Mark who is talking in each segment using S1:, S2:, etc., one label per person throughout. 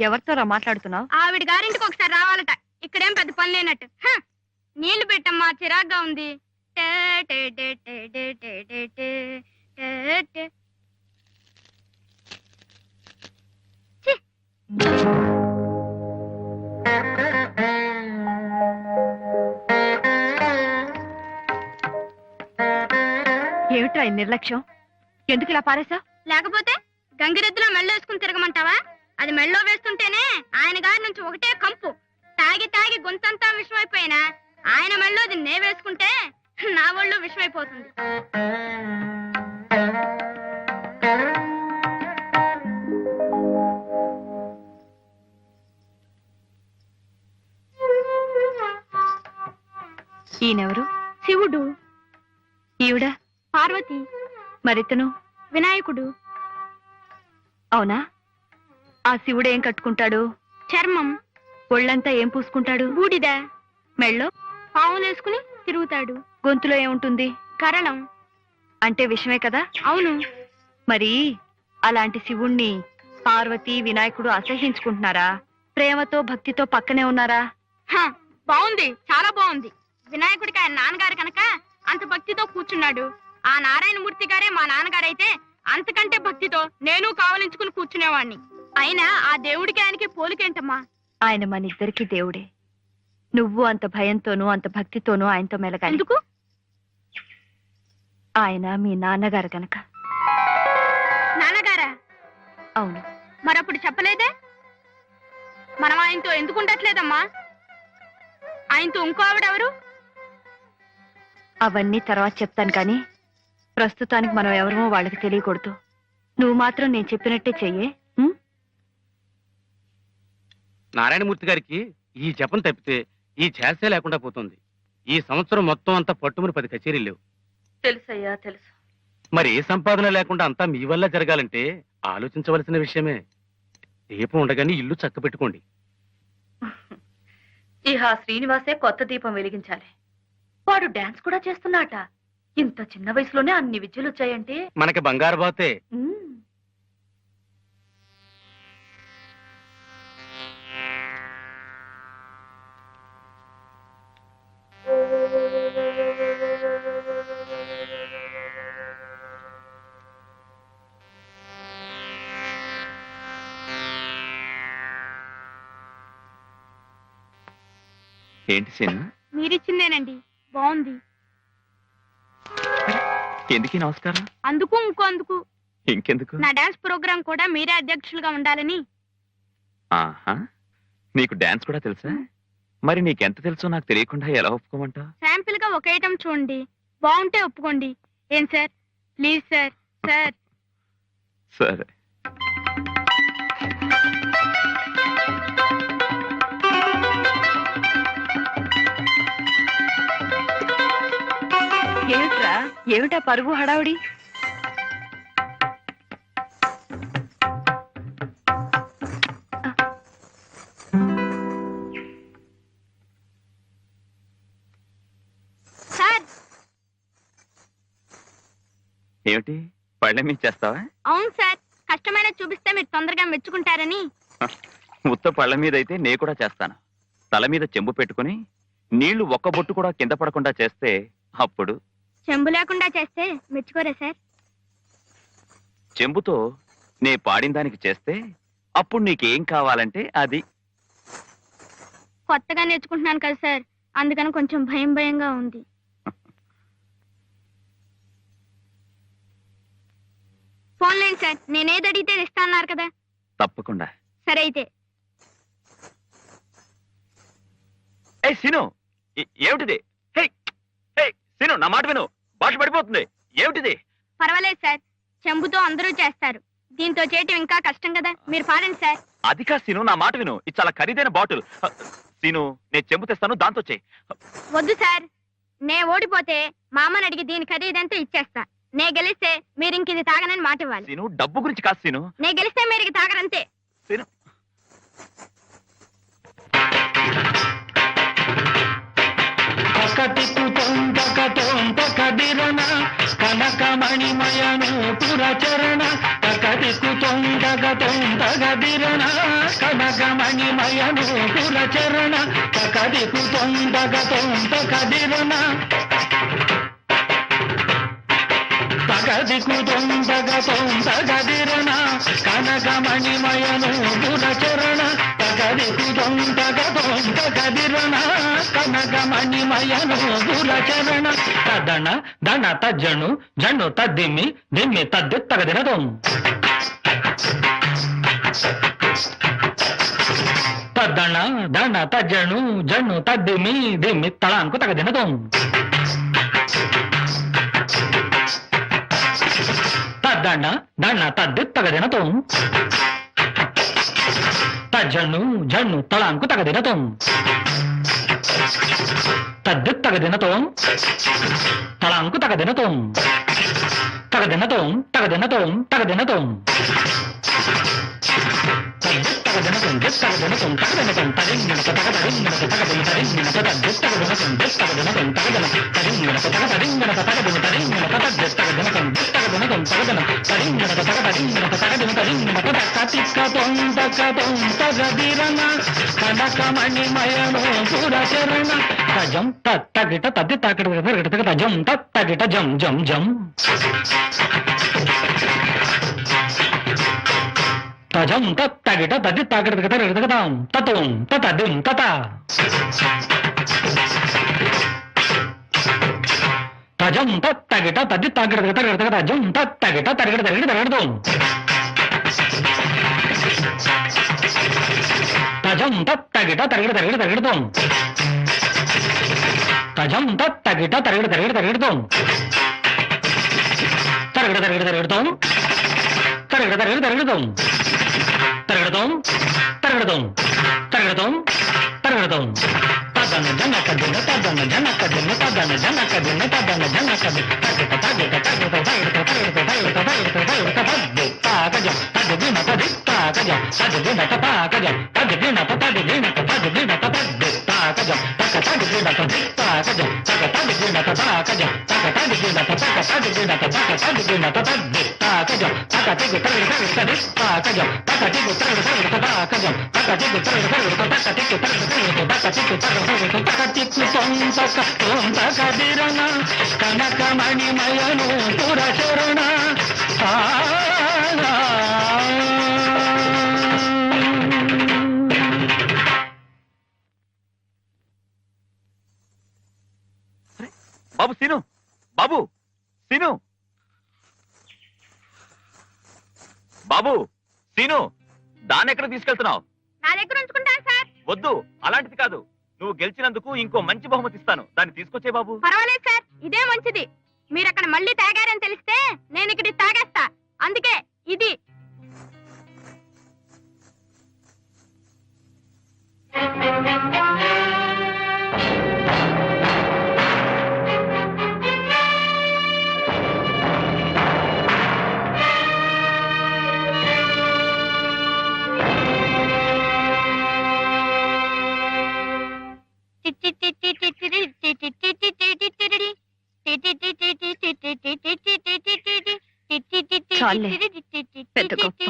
S1: ఎవరితో మాట్లాడుతున్నావు?
S2: ఆవిడ గారింటికి ఒకసారి రావాలట. ఇక్కడేం పెద్ద పని లేనట్టు. నీళ్లు పెట్టమ్మా, చిరాగ్గా ఉంది.
S1: ఏమిట్రా ఈ నిర్లక్ష్యం? ఎందుకు ఇలా పారేసా?
S2: లేకపోతే గంగిరెద్దులో మెళ్ళో వేసుకుని తిరగమంటావా? అది మెళ్ళో వేస్తుంటేనే ఆయన గారి నుంచి ఒకటే కంపు. తాగి తాగి గొంతంతా విషమైపోయినా ఆయన మెళ్ళోది నే వేసుకుంటే నా ఒళ్ళు విషమైపోతుంది.
S1: ఈయనెవరు?
S2: శివుడు.
S1: ఈవిడ
S2: పార్వతి.
S1: మరితను
S2: వినాయకుడు.
S1: అవునా? ఆ శివుడు ఏం కట్టుకుంటాడు?
S2: చర్మం.
S1: ఒళ్ళంతా ఏం పూసుకుంటాడు?
S2: బూడిద.
S1: మెళ్ళో
S2: పావులేసుకుని తిరుగుతాడు.
S1: గొంతులో ఏముంటుంది?
S2: కరళం.
S1: అంటే విషమే కదా?
S2: అవును.
S1: మరి అలాంటి శివుణ్ణి పార్వతి వినాయకుడు అసహించుకుంటున్నారా? ప్రేమతో భక్తితో పక్కనే ఉన్నారా?
S2: బాగుంది, చాలా బాగుంది. వినాయకుడికి ఆయన నాన్నగారు కనుక అంత భక్తితో కూర్చున్నాడు. ఆ నారాయణమూర్తి గారే మా నాన్నగారైతే అంతకంటే భక్తితో నేను కావలించుకుని కూర్చునేవాణ్ణి. అయినా ఆ దేవుడికి ఆయనకి పోలికేంటమ్మా?
S1: ఆయన మన ఇద్దరికి దేవుడే. నువ్వు అంత భయంతోనూ అంత భక్తితోనూ ఆయనతో మెలగాలి.
S2: ఎందుకు?
S1: ఆయన మీ నాన్నగారు గనక.
S2: నాన్నగారా?
S1: అవును.
S2: మరప్పుడు చెప్పలేదే? మనం ఆయనతో ఎందుకు ఉండట్లేదమ్మా? ఆయనతో ఇంకో ఆవిడెవరు?
S1: అవన్నీ తర్వాత చెప్తాను, కానీ ప్రస్తుతానికి మనం ఎవరమో వాళ్ళకి తెలియకూడదు. నువ్వు మాత్రం నేను చెప్పినట్టే చెయ్యే.
S3: నారాయణమూర్తి గారికి ఈ జపం తప్పితే ఈ ఛాసే లేకుండా పోతుంది. ఈ సంవత్సరం మొత్తం అంతా పట్టుమని 10 కచేరీలు లేవు.
S1: తెలుసయ్యా, తెలుసు.
S3: మరి ఏ సంపాదన లేకుండా అంతా మీ వల్ల జరగాలంటే ఆలోచించవలసిన విషయమే. దీపం ఉండగానే ఇల్లు చక్క పెట్టుకోండి.
S1: ఇహ శ్రీనివాసే కొత్త దీపం వెలిగించాలి. వాడు డాన్స్ కూడా చేస్తున్నాట. ఇంత చిన్న వయసులోనే అన్ని విద్యలు వచ్చాయంటే
S3: మనకి బంగారు బాతే.
S4: ఏంటి సీను?
S2: మీరిచ్చిందేనండి. బాగుంది.
S4: ఎందుకు నమస్కారం?
S2: అందుకు ఇంకో అందుకు.
S4: ఇంకెందుకు?
S2: నా డాన్స్ ప్రోగ్రాం కూడా మీరే అధ్యక్షులుగా ఉండాలని.
S4: ఆహా, నీకు డాన్స్ కూడా తెలుసా? మరి నీకెంత తెలుసో నాకు తెలియకుండా ఎలా ఒప్పుకోమంటావు?
S2: శాంపిల్ గా ఒక ఐటమ్ చూడండి, బాగుంటే ఒప్పుకోండి. ఏం సార్? Please sir. సార్
S4: సరే.
S1: ఏమిట్రా? ఏమిటా పరుగు హడావుడి?
S2: సార్.
S4: ఏమిటి పళ్ళెం చేస్తావా?
S2: అవును సార్, కష్టమైన చూపిస్తే మీరు తొందరగా మెచ్చుకుంటారని.
S4: ఉత్త పళ్ళ మీద అయితే నే కూడా చేస్తాను. తల మీద చెంబు పెట్టుకుని నీళ్లు ఒక్క బొట్టు కూడా కింద పడకుండా చేస్తే అప్పుడు.
S2: చెంబు లేకుండా చేస్తే మెచ్చుకోరా సార్?
S4: చెంబుతో నే పాడిన దానికి చేస్తే అప్పుడు నీకేం కావాలంటే అది.
S2: కొత్తగా నేర్చుకుంటున్నాను కదా సార్, అందుకని కొంచెం భయం భయంగా ఉంది. ఫోన్లేండి సార్, నేనేది అడిగితే ఇస్తా అన్నారు కదా.
S4: తప్పకుండా.
S2: సరే అయితే.
S4: ఏ సీను, ఏమిటిది? హే హే సీను, నా మాట విను. భాష పడిపోతుంది. ఏమిటిది?
S2: పర్వాలేదు సార్, చెంబుతో అందరూ చేస్తారు. దీంతో చేయటం ఇంకా కష్టం కదా. మీరు పాడండి సార్.
S4: అది కా సీను, నా మాట విను. ఇది చాలా ఖరీదైన బాటిల్. సీను, నేను చెంబు తెస్తాను, దాంతో చెయ్యి.
S2: వద్దు సార్, నే ఓడిపోతే మా అమ్మని అడిగి దీని ఖరీదంతా ఇచ్చేస్తా. నే గెలిస్తే మీరు ఇంక ఇది తాగనని మాట ఇవ్వాలి.
S4: సీను, డబ్బు గురించి కాదు సీను.
S2: నే గెలిస్తే మీరు ఇది తాగరంతే.
S4: సీను,
S5: కనకమణిమయను పురచరణ తకదికు తొందగ తొందగ దిరణ కనక నూపుర చరణ తకదికు తొందగ కదిరణ తగదికు తొందగదిరణ కనకమణిమయను గురచరణ తగదికు తొందగదిరణ కనకమణిమయను గురచరణ తదణ దణ తజ్జను జను తద్దిమ్మి దిమ్మి తద్ది తగదినదం తద్దణ దణ తజ్జను జను తద్దిమ్మి దిమ్మి తళాంకు తగదినదం తద్దణ దణ తద్ది తగదినతం తజ్జను జను తళాంకు తగదినతం తద్ది తగదినతం తళాంకు తగదినతం తగదినతం తగదినతం తగదినతం తగదినతం తగదినతం తగదినతం తరింగినత తగదరింగినత తగదిన తరింగినత తగదినతం తగదన తరింగినత తగదరింగినత తగదిన తరింగినత తగదినతం తగదినతం తగదన తరింగినత తగదరింగినత తగదిన తరింగినత కతికతం తగదిరన కనకమణిమయను పురచరణ తజం తగిట తద్ది తాకట తజం తగిట జం జం జం తజం తగిట తద్ది తాకట తగదాం తతం తదిం తత తజం తగిట తద్ది తాకట తగజం తగిట తరగడ తరగడ తరగడదాం తజం తగిట తరగడ తరగడ తరగడదాం తజం తగిట తరగడ తరగడ తరగడదాం తరగడ తరగడ తరగడదాం తరగడ తరగడ తరగడదాం తరగడదాం తరగడదాం తరగడదాం తరగడదాం తదన జనకదిన తదన జనకదిన తదన జనకదిన తదన జనకదిన తగట తగట తగట తగట తగట తగట తగట తగట తద్ది తాకజ తద్దిన తది తాకజ తద్దిన తాకజ తద్దిన తద్దిన తద్దిన తద్ది తాకజ తక తద్దిన తది తాకజ తక తద్దిన తాకజ తక తద్దిన తక తద్దిన తక తద్దిన తద్ది తాకజ తక తిగు తగట తది తాకజ తక తిగు తగట తాకజ తక తిగు తగట తక తిగు తగట తక తిగు తగట కదిరణ కనకమణిమయను పురచరణ
S4: బాబు సీను, బాబు సీను, బాబు సీను, దాన్ని ఎక్కడ తీసుకెళ్తున్నావు?
S2: నా దగ్గర ఉంచుకుంటాను సార్.
S4: వద్దు, అలాంటిది కాదు. నువ్వు గెలిచినందుకు ఇంకో మంచి బహుమతి ఇస్తాను, దాన్ని తీసుకొచ్చే బాబు.
S2: పర్వాలేదు సార్, ఇదే మంచిది. మీరు అక్కడ మళ్ళీ తాగారని తెలిస్తే నేను ఇక్కడ తాగేస్తా. అందుకే ఇది.
S1: చాలే, పెద్ద గొప్ప.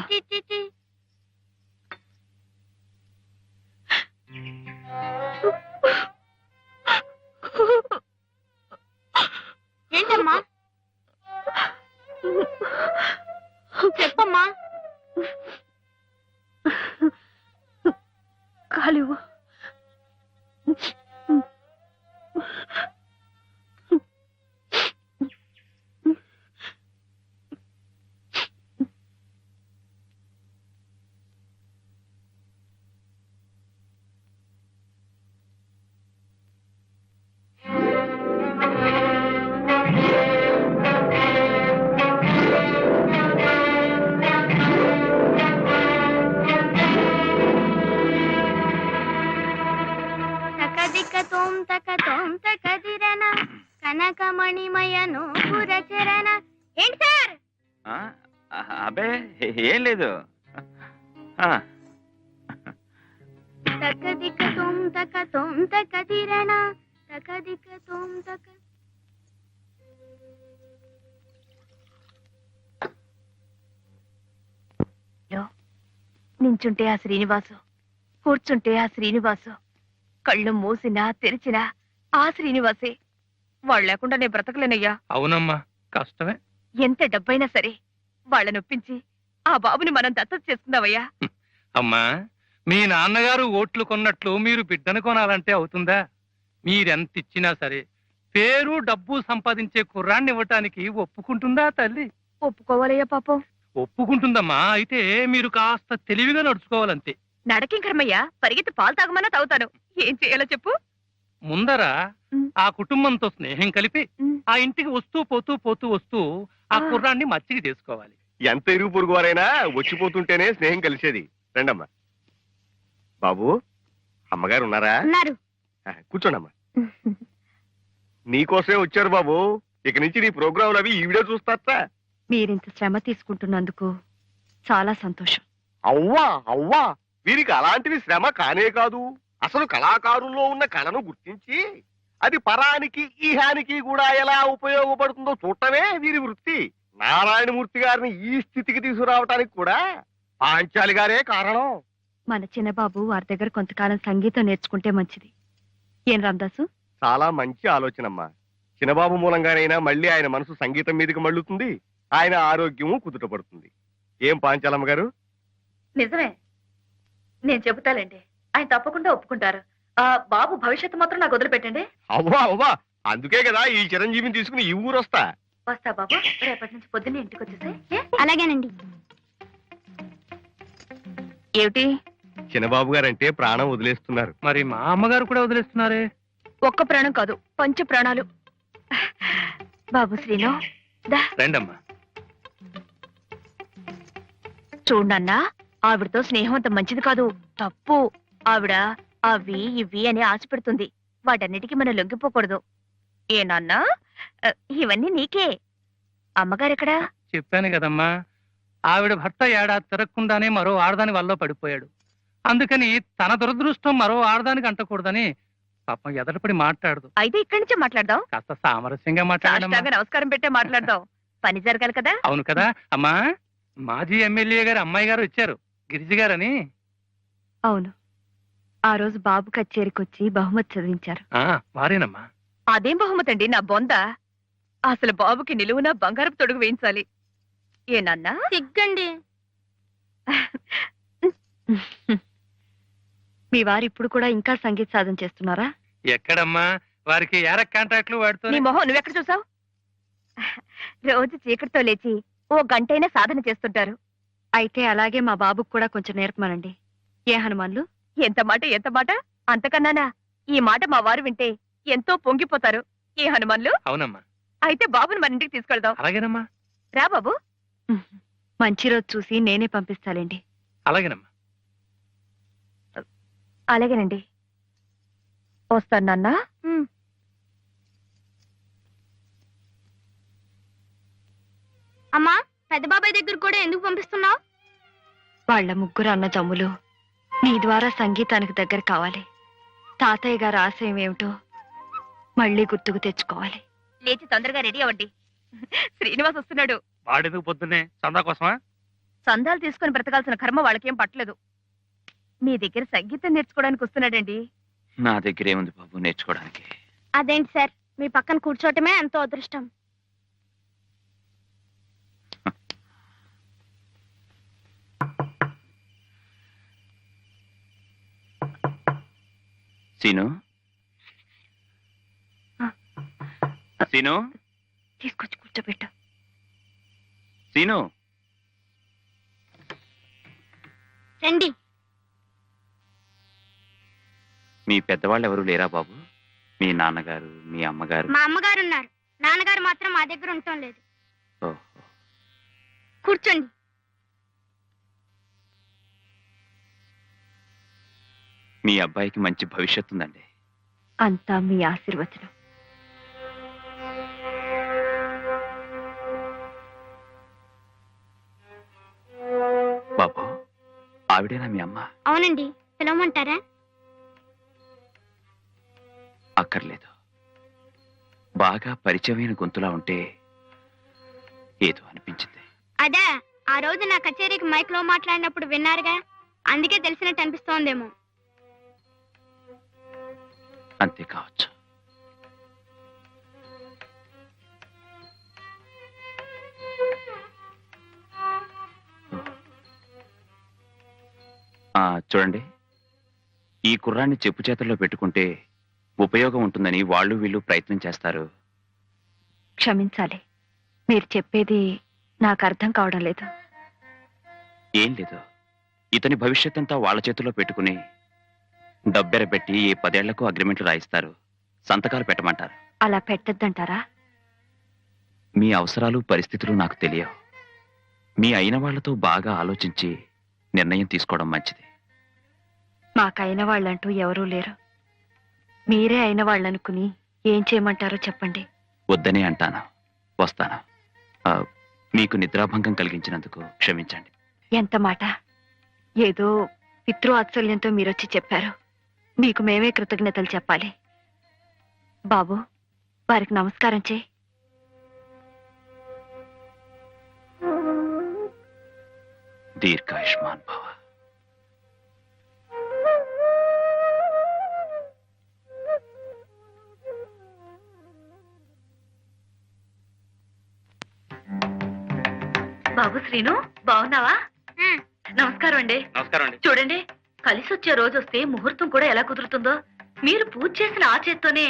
S2: ఏంటమ్మా? చెప్పమ్మా.
S1: కాలివు.
S2: కనకమణిమయను పురచరణ. ఏంటి సార్?
S4: అబే ఏం లేదు.
S2: తకదిక తోం తక తోం తకదిరణ తకదిక తోం తక.
S1: నించుంటే ఆ శ్రీనివాసు కూర్చుంటే ఆ శ్రీనివాసు, కళ్ళు మూసినా తెరిచినా ఆ శ్రీనివాసే. వాళ్ళు లేకుండా నేను బ్రతకలేనయ్యా.
S5: అవునమ్మా, కష్టమే.
S1: ఎంత డబ్బైనా సరే వాళ్ళని ఒప్పించి ఆ బాబుని మనం దత్తత చేసుకుందామయ్యా.
S5: అమ్మా, మీ నాన్నగారు ఓట్లు కొన్నట్లు మీరు బిడ్డను కొనాలంటే అవుతుందా? మీరెంత ఇచ్చినా సరే పేరు డబ్బు సంపాదించే కుర్రాన్ని ఇవ్వటానికి ఒప్పుకుంటుందా తల్లి?
S1: ఒప్పుకోవాలయ్యా పాపం.
S5: ఒప్పుకుంటుందమ్మా. అయితే మీరు కాస్త తెలివిగా నడుచుకోవాలంతే.
S1: నడకింకరమయ్యా, పరిగెత్తి పాలు తాగమన్నా తాగుతాను. ఏం చేయాలో చెప్పు.
S5: ముందర
S1: ఉమ్.
S5: ఆ కుటుంబంతో స్నేహం కలిపి
S1: ఉమ్.
S5: ఆ ఇంటికి వస్తూ ఆ కుర్రాన్ని మచ్చికి చేసుకోవాలి.
S6: ఎంత ఇరుగు పొరుగు వారైనా వచ్చిపోతుంటేనే స్నేహం కలిసేది. రండమ్మా. బాబు, అమ్మగారు ఉన్నారా?
S2: ఉన్నారు.
S6: కూర్చోండమ్మా. నీకోసమే వచ్చారు బాబు. ఇక నుంచి నీ ప్రోగ్రాంలు అవి ఈవిడే చూస్తారా?
S1: మీరింత శ్రమ తీసుకుంటున్నందుకు చాలా సంతోషం.
S6: అవ్వా అవ్వా, వీరికి అలాంటివి శ్రమ కానే కాదు. అసలు కళాకారుల్లో ఉన్న కళను గుర్తించి అది పరానికి ఈహానికి కూడా ఎలా ఉపయోగపడుతుందో చూడటమే వీరి వృత్తి. నారాయణమూర్తి గారిని ఈ స్థితికి తీసుకురావటానికి కూడా పాంచాలి గారే కారణం.
S1: మన చిన్నబాబు వారి దగ్గర కొంతకాలం సంగీతం నేర్చుకుంటే మంచిది. ఏం రామదాసు?
S6: చాలా మంచి ఆలోచనమ్మా. చిన్నబాబు మూలంగానైనా మళ్ళీ ఆయన మనసు సంగీతం మీదకి మళ్ళుతుంది, ఆయన ఆరోగ్యము కుదుటపడుతుంది. ఏం పాంచాలమ్మ గారు?
S1: నిజమే, నేను చెబుతాలేండి. ఆయన తప్పకుండా ఒప్పుకుంటారు. ఆ బాబు భవిష్యత్తు మాత్రం నాకు వదిలిపెట్టండి.
S6: అవ్వా అవ్వా, అందుకే కదా ఈ చిరంజీవిని తీసుకుని ఈ ఊరు వస్తా.
S1: వస్తా బాబు, రేపటి నుంచి పొద్దున్నే ఇంటికి వచ్చేసి.
S2: అలాగేనండి.
S1: ఏమిటి?
S6: చిన్నబాబు గారంటే ప్రాణం వదిలేస్తున్నారు.
S5: మరి మా అమ్మగారు కూడా వదిలేస్తున్నారే?
S1: ఒక్క ప్రాణం కాదు, పంచ ప్రాణాలు. బాబు శ్రీను, దా
S5: రండమ్మా.
S1: చూడన్నా, ఆవిడతో స్నేహం అంత మంచిది కాదు, తప్పు. ఆవిడ అవి ఇవి అని ఆశ పెడుతుంది. వాటన్నిటికీ మనం లొంగిపోకూడదు. ఏనన్నా, ఇవన్నీ నీకే. అమ్మగారెక్కడా?
S5: చెప్పాను కదమ్మా, ఆవిడ భర్త ఏడాది తిరగకుండానే మరో ఆడదాని వల్ల పడిపోయాడు. అందుకని తన దురదృష్టం మరో ఆడదానికి అంటకూడదని పాపం ఎదటపడి మాట్లాడదు.
S1: అయితే ఇక్కడి నుంచే మాట్లాడదాం.
S5: కాస్త సామరస్యంగా మాట్లాడమ్మా.
S1: సాష్టాంగ నమస్కారం పెట్టే మాట్లాడదాం. పని జరగాలి కదా.
S5: అవును కదా అమ్మా. మాజీ ఎమ్మెల్యే గారు అమ్మాయి గారు వచ్చారు, గిరిజి గారని.
S1: అవును, ఆ రోజు బాబు కచేరీకొచ్చి బహుమతి చదివించారు.
S5: వారేనమ్మా.
S1: అదేం బహుమతి అండి, నా బొంద. అసలు బాబుకి నిలువున బంగారపు తొడుగు వేయించాలి. ఏనన్నా?
S2: సిగ్గండి.
S1: మీ వారు ఇప్పుడు కూడా ఇంకా సంగీత సాధన చేస్తున్నారా?
S5: ఎక్కడమ్మా, వారికి ఏరక్ కాంట్రాక్ట్లు వాడుతూ.
S1: నీ మొహం నువ్వెక్కడ చూసావు? రోజు చీకటితో లేచి ఓ గంటైనా సాధన చేస్తుంటారు. అయితే అలాగే మా బాబుకు కూడా కొంచెం నేర్పమనండి. ఏ హనుమాన్లు? ఎంత మాట ఎంత మాట! అంతకన్నానా? ఈ మాట మా వారు వింటే ఎంతో పొంగిపోతారు. ఏ హనుమాన్లు?
S5: అవునమ్మా.
S1: అయితే బాబుని మన ఇంటికి తీసుకెళ్దాం.
S5: అలాగేనమ్మా.
S1: రా బాబు. మంచి రోజు చూసి నేనే పంపిస్తాలేండి.
S5: అలాగేనమ్మా.
S1: అలాగేనండి, వస్తాను నాన్న.
S2: అమ్మా, పెద్ద బాబాయ్ దగ్గర కూడా ఎందుకు పంపిస్తున్నావు?
S1: వాళ్ళ ముగ్గురు అన్నదమ్ములు నీ ద్వారా సంగీతానికి దగ్గర కావాలి. తాతయ్య గారి ఆశయం ఏమిటో మళ్ళీ గుర్తుకు తెచ్చుకోవాలి. లేచి తొందరగా రెడీ అవ్వండి, శ్రీనివాస్ వస్తున్నాడు.
S5: వాడెందుకు పొద్దున్నే చందా కోసమా?
S1: సందాలు తీసుకుని బ్రతకాల్సిన కర్మ వాళ్ళకేం పట్టలేదు. మీ దగ్గర సంగీతం నేర్చుకోవడానికి వస్తున్నాడండి.
S4: నా దగ్గర ఏముంది బాబు నేర్చుకోవడానికి?
S2: అదేంటి సార్, మీ పక్కన కూర్చోవటమే ఎంతో అదృష్టం.
S4: సీను, సీను,
S1: తీసుకొచ్చి కూర్చోబెట్టు.
S4: సీను.
S2: రండి.
S4: మీ పెద్దవాళ్ళు ఎవరు లేరా బాబు? మీ నాన్నగారు, మీ అమ్మగారు?
S2: మా అమ్మగారు ఉన్నారు, నాన్నగారు మాత్రం మా దగ్గర ఉండటం లేదు.
S4: ఓహో.
S2: కూర్చోండి.
S4: మీ అబ్బాయికి మంచి భవిష్యత్తు ఉందండి.
S1: అంతా మీ ఆశీర్వచనం.
S4: బాబు, ఆవిడేనా మీ అమ్మ?
S2: అవునండి, పిలవమంటారా?
S4: అక్కర్లేదు. బాగా పరిచయమైన గొంతులా ఉంటే ఏదో అనిపించింది.
S2: అదే, ఆ రోజు నా కచేరీకి మైక్ లో మాట్లాడినప్పుడు విన్నారుగా, అందుకే తెలిసినట్టు అనిపిస్తోందేమో.
S4: అంతే కావచ్చు. చూడండి, ఈ కుర్రాన్ని చెప్పు చేతుల్లో పెట్టుకుంటే ఉపయోగం ఉంటుందని వాళ్ళు వీళ్ళు ప్రయత్నం చేస్తారు.
S1: క్షమించాలి, మీరు చెప్పేది నాకు అర్థం కావడం లేదు.
S4: ఏం లేదు, ఇతని భవిష్యత్ అంతా వాళ్ళ చేతుల్లో పెట్టుకుని డబ్బెరబెట్టి ఏ 10 ఏళ్లకు అగ్రిమెంట్లు రాయిస్తారు, సంతకాలు పెట్టమంటారు.
S1: అలా పెట్టద్దంటారా?
S4: మీ అవసరాలు పరిస్థితులు నాకు తెలియవు. మీ అయిన వాళ్లతో బాగా ఆలోచించి నిర్ణయం తీసుకోవడం మంచిది.
S1: మాకైన వాళ్ళంటూ ఎవరూ లేరు. మీరే అయిన వాళ్ళనుకుని ఏం చేయమంటారో చెప్పండి.
S4: వద్దనే అంటాను, వస్తాను. మీకు నిద్రాభంగం కలిగించినందుకు క్షమించండి.
S1: ఎంత మాట! ఏదో పితృవాత్సల్యంతో మీరొచ్చి చెప్పారు. మీకు మేమే కృతజ్ఞతలు చెప్పాలి. బాబు, వారికి నమస్కారం చేయి.
S4: దీర్ఘాయుష్మాన్ భవ.
S1: బాబు శ్రీను, బాగున్నావా?
S2: ఉమ్,
S1: నమస్కారం అండి.
S3: నమస్కారం అండి.
S1: చూడండి, కలిసి వచ్చే రోజు వస్తే ముహూర్తం కూడా ఎలా కుదురుతుందో. మీరు పూజ చేసిన ఆ చేత్తోనే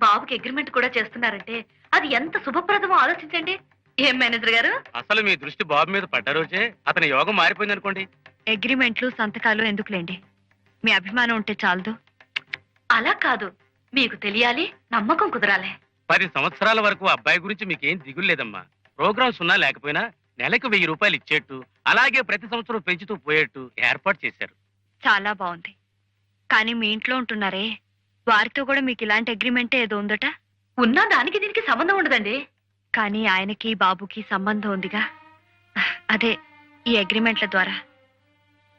S1: బాబుకి అగ్రిమెంట్ కూడా చేస్తున్నారంటే అది ఎంత శుభప్రదమో ఆలోచించండి. ఏం మేనేజర్ గారు?
S3: అసలు మీ దృష్టి బాబు మీద పడ్డ రోజే అతని యోగం మారిపోయింది అనుకోండి.
S1: అగ్రిమెంట్లు సంతకాలు ఎందుకులేండి, మీ అభిమానం ఉంటే చాలదు. అలా కాదు, మీకు తెలియాలి, నమ్మకం కుదరాలి.
S3: 10 సంవత్సరాల వరకు అబ్బాయి గురించి మీకేం దిగులు లేదమ్మా. ప్రోగ్రామ్స్ ఉన్నా లేకపోయినా నెలకు 1000 రూపాయలు ఇచ్చేట్టు, అలాగే ప్రతి సంవత్సరం పెంచుతూ పోయేట్టు ఏర్పాటు చేశారు.
S1: చాలా బాగుంది. కానీ మీ ఇంట్లో ఉంటున్నారే, వారితో కూడా మీకు ఇలాంటి అగ్రిమెంటే ఏదో ఉందట. ఉన్నా దానికి దీనికి సంబంధం ఉండదండి. కానీ ఆయనకి బాబుకి సంబంధం ఉందిగా, అదే ఈ అగ్రిమెంట్ల ద్వారా.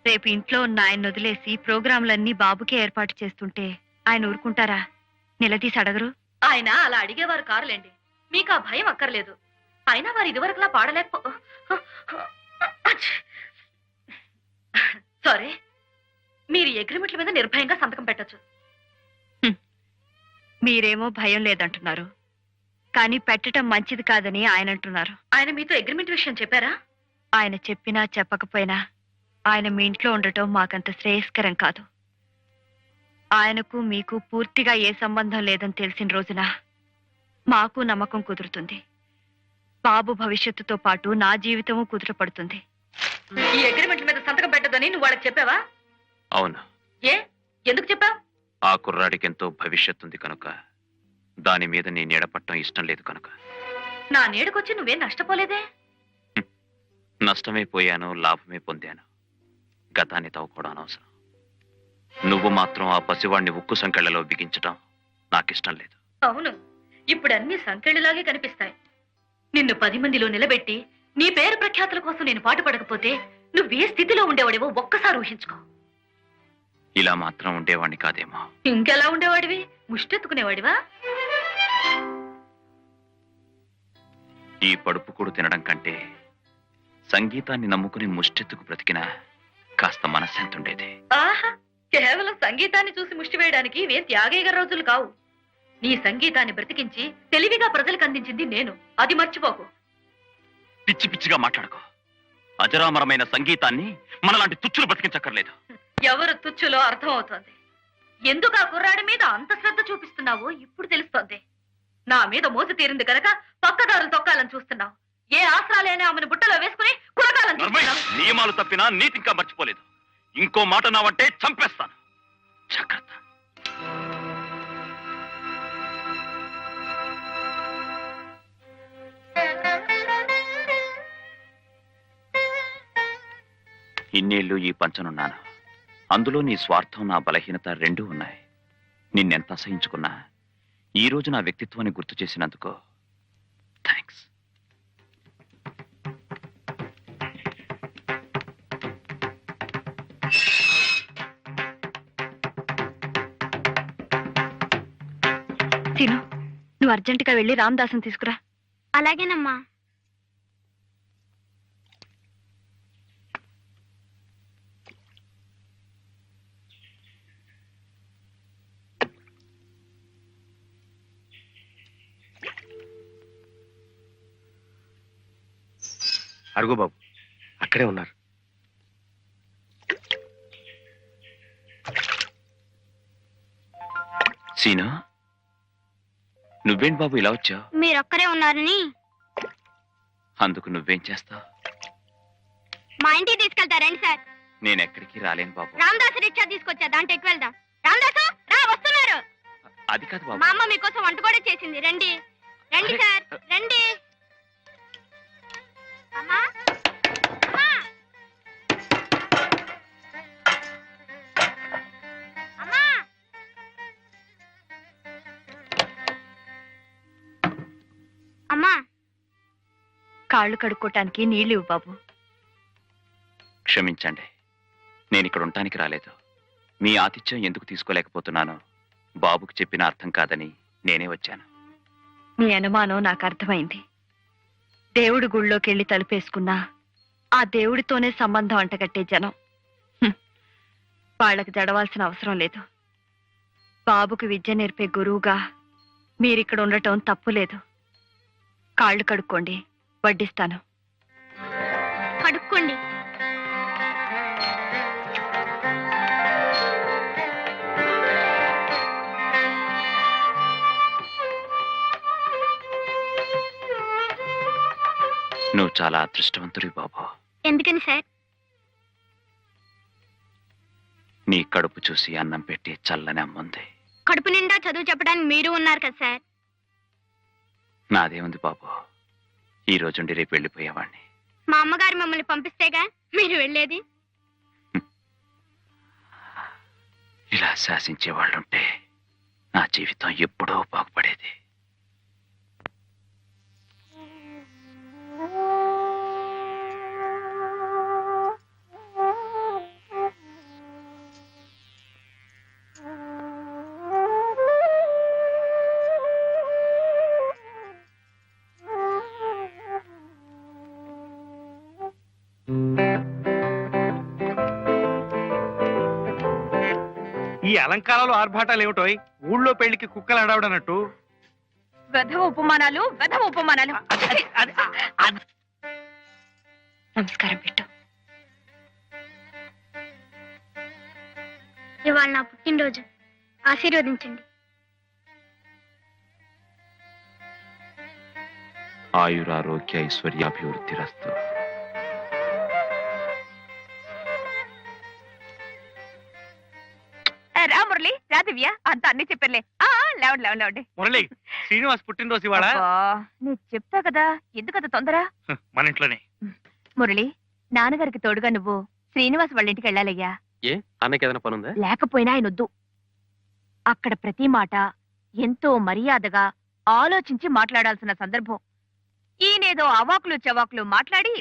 S1: రేపు ఇంట్లో ఉన్న ఆయన వదిలేసి ప్రోగ్రాంలన్నీ బాబుకే ఏర్పాటు చేస్తుంటే ఆయన ఊరుకుంటారా? నిలదీసి అడగరు. ఆయన అలా అడిగేవారు కారులేండి, మీకు ఆ భయం అక్కర్లేదు. అయినా వారు ఇదివరకులా పాడలేకపో సారీ, మీరు అగ్రిమెంట్ల మీద నిర్భయంగా సంతకం పెట్టచ్చు. మీరేమో భయం లేదంటున్నారు, కానీ పెట్టడం మంచిది కాదని ఆయన అంటున్నారు. ఆయన మీతో అగ్రిమెంట్ విషయం చెప్పారా? ఆయన చెప్పినా చెప్పకపోయినా ఆయన మీ ఇంట్లో ఉండటం మాకంత శ్రేయస్కరం కాదు. ఆయనకు మీకు పూర్తిగా ఏ సంబంధం లేదని తెలిసిన రోజున మాకు నమ్మకం కుదురుతుంది. బాబు భవిష్యత్తుతో పాటు నా జీవితము కుదుటపడుతుంది. ఈ అగ్రిమెంట్ మీద సంతకం పెట్టదని నువ్వు వాళ్ళకి చెప్పావా?
S4: అవును.
S1: ఏ, ఎందుకు చెప్పావు?
S4: ఆ కుర్రాడికి ఎంతో భవిష్యత్తు ఉంది కనుక, దాని మీద నీ నీడపట్టం ఇష్టం లేదు కనుక.
S1: నా నీడకొచ్చి నువ్వేం నష్టపోలేదే.
S4: నష్టమే పోయాను, లాభమే పొందాను. గతాన్ని తవ్వుకోవడం అనవసరం. నువ్వు మాత్రం ఆ పసివాడిని ఉక్కు సంకెళ్లలో బిగించడం నాకిష్టం లేదు.
S1: అవును, ఇప్పుడు అన్ని సంకెళ్ళలాగే కనిపిస్తాయి. నిన్ను 10 మందిలో నిలబెట్టి నీ పేరు ప్రఖ్యాతుల కోసం నేను పాటుపడకపోతే నువ్వే స్థితిలో ఉండేవాడివో ఒక్కసారి ఊహించుకో.
S4: ఇలా మాత్రం ఉండేవాణ్ణి కాదేమో.
S1: ఇంకెలా ఉండేవాడివి? ముష్టెత్తుకునేవాడివా?
S4: ఈ పడుపు కూడా తినడం కంటే సంగీతాన్ని నమ్ముకుని ముష్టెత్తుకు బ్రతికినా కాస్త మనశ్శాంతి ఉండేది.
S1: ఆహా, కేవలం సంగీతాన్ని చూసి ముష్టి వేయడానికి ఇవే త్యాగయ్య గారి రోజులు కావు. నీ సంగీతాన్ని బ్రతికించి తెలివిగా ప్రజలకు అందించింది నేను, అది మర్చిపోకు.
S4: పిచ్చి పిచ్చిగా మాట్లాడుకో. అజరామరమైన సంగీతాన్ని మనలాంటి తుచ్చులు బ్రతికించక్కర్లేదు.
S1: ఎవరు తుచ్చులో అర్థం అవుతోంది. ఎందుకు ఆ కుర్రాడి మీద అంత శ్రద్ధ చూపిస్తున్నావో ఇప్పుడు తెలుస్తోంది. నా మీద మోసు తీరింది కనుక పక్కదారులు తొక్కాలని చూస్తున్నావు. ఏ ఆసరాలేని ఆమెను బుట్టలో వేసుకుని కురకాలని చూస్తున్నావు.
S4: నియమాలు తప్పినా నీతి ఇంకా మర్చిపోలేదు. ఇంకో మాట నావంటే చంపేస్తాను. జాగ్రత్త. ఇన్నేళ్లు ఈ పంచనున్నాను. అందులో నీ స్వార్థం, నా బలహీనత రెండూ ఉన్నాయి. నిన్నెంత అసహించుకున్నా ఈ రోజు నా వ్యక్తిత్వాన్ని గుర్తు చేసినందుకు థ్యాంక్స్.
S1: తిను, నువ్వు అర్జెంటుగా వెళ్ళి రామదాసుని తీసుకురా.
S2: అలాగేనమ్మా.
S6: అరుగు బాబు, అక్కడే ఉన్నారు.
S4: సీను, నువ్వేంటి బాబు ఇలా వచ్చావు?
S2: మీరొక్కరే ఉన్నారని.
S4: అందుకు నువ్వేం చేస్తావు?
S2: మా ఇంటికి తీసుకెళ్తారండి సార్.
S4: నేను ఎక్కడికి రాలేను బాబు.
S2: రామదాసు రిక్షా తీసుకొచ్చా, దాంట్లో ఎక్కువ వెళ్దాం. రామదాసు రా, వస్తున్నారు.
S4: అది కాదు బాబు.
S2: మా అమ్మ మీకోసం వంట కూడా చేసింది. రండి రండి సార్, రండి. అమ్మా అమ్మా అమ్మా. అమ్మా,
S1: కాళ్ళు కడుక్కోటానికి నీళ్లు ఇవ్వు బాబు.
S4: క్షమించండి, నేను ఇక్కడ ఉండటానికి రాలేదు. మీ ఆతిథ్యం ఎందుకు తీసుకోలేకపోతున్నానో బాబుకు చెప్పిన అర్థం కాదని నేనే వచ్చాను.
S1: మీ అనుమానం నాకు అర్థమైంది. దేవుడి గుళ్ళోకి వెళ్ళి తలుపేసుకున్నా ఆ దేవుడితోనే సంబంధం అంటగట్టే జనం. వాళ్ళకి జడవాల్సిన అవసరం లేదు. బాబుకి విద్య నేర్పే గురువుగా మీరిక్కడ ఉండటం తప్పులేదు. కాళ్ళు కడుక్కోండి, వడ్డిస్తాను.
S2: కడుక్కోండి.
S4: నువ్వు చాలా అదృష్టవంతుడి బాబు.
S2: ఎందుకని సార్?
S4: నీ కడుపు చూసి అన్నం పెట్టి చల్లని అమ్ముంది.
S2: కడుపు నిండా చదువు చెప్పడానికి మీరు ఉన్నారు కదా సార్.
S4: నాదేముంది బాబు, ఈ రోజుండి రేపు వెళ్ళిపోయేవాణ్ణి.
S2: మా అమ్మగారు మిమ్మల్ని పంపిస్తేగా మీరు వెళ్ళేది.
S4: ఇలా శాసించేవాళ్ళుంటే నా జీవితం ఎప్పుడో బాగుపడేది.
S7: ఈ అలంకారాలు ఆర్భాటాలు ఏమిటోయ్? ఊళ్ళో పెళ్లికి కుక్కలు అడవడనట్టు.
S1: వెధవ ఉపమానాలు, వెధవ ఉపమానాలు. నమస్కారం పెట్టు.
S2: ఇవాళ నా పుట్టినరోజు, ఆశీర్వదించండి.
S4: ఆయురారోగ్య ఐశ్వర్యాభివృద్ధిరస్తు.
S1: రా మురళి, రా దివ్య, అంత అన్ని చెప్పర్లే. లేవండి లేవండి లేవండి.
S7: మురళి, శ్రీనివాస్ పుట్టినరోజు ఇవాళ.
S1: నేను చెప్తా కదా, ఎందుకంత తొందర?
S7: మన ఇంట్లోనే.
S1: మురళి, నాన్నగారికి తోడుగా నువ్వు శ్రీనివాస్ వాళ్ళ ఇంటికి వెళ్ళాలయ్యా.
S6: ఏ అన్నకి ఏదైనా పనుందా?
S1: లేకపోయినా ఆయన వద్దు. అక్కడ ప్రతి మాట ఎంతో మర్యాదగా ఆలోచించి మాట్లాడాల్సిన సందర్భం. ఈయనేదో అవాకులు చవాకులు మాట్లాడి.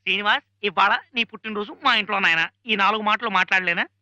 S7: శ్రీనివాస్, ఇవాళ నీ పుట్టినరోజు మా ఇంట్లో నాయన. ఈ 4 మాటలు మాట్లాడలేనా?